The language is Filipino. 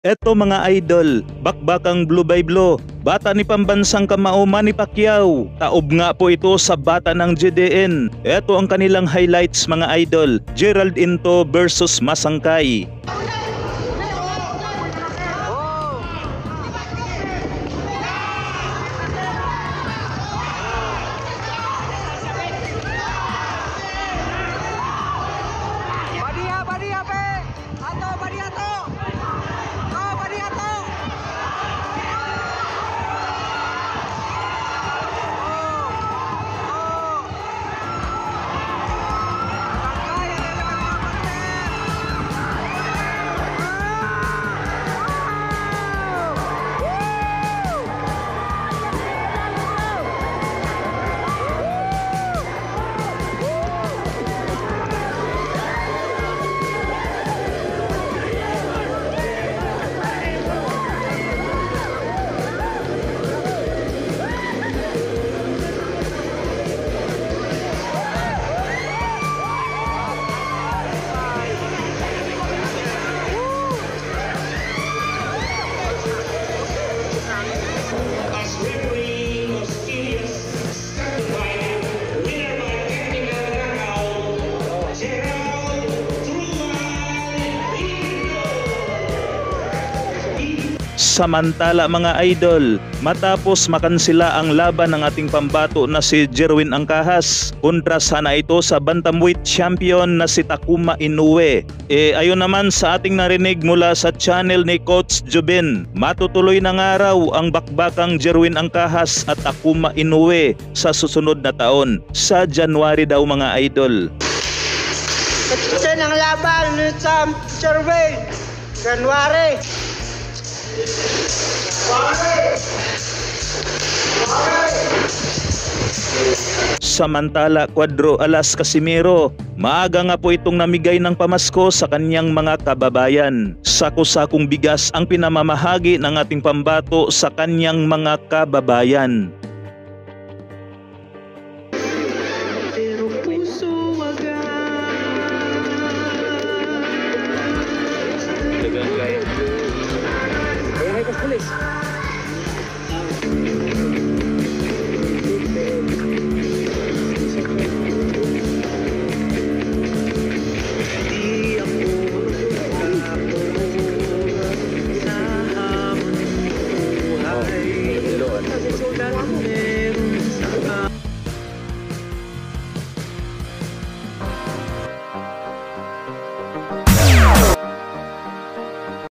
Eto mga idol, bakbakang Blue by Blue, bata ni pambansang kamao Manny Pacquiao. Taob nga po ito sa bata ng GDN. Eto ang kanilang highlights mga idol, Gerald Into versus Masangkay. Samantala mga idol, matapos makansila ang laban ng ating pambato na si Jerwin Angkahas, kontra sana ito sa bantamweight champion na si Takuma Inoue. Ayon naman sa ating narinig mula sa channel ni Coach Jubin, matutuloy na nga raw ang bakbakang Jerwin Angkahas at Takuma Inoue sa susunod na taon, sa January daw mga idol. Kasi ng laban ni Sam Jerwin, January. Samantala, Cuadro Alas Casimiro, maaga nga po itong namigay ng pamasko sa kanyang mga kababayan. Sako-sakong bigas ang pinamamahagi ng ating pambato sa kanyang mga kababayan. Pero puso waga. Ay, pulis.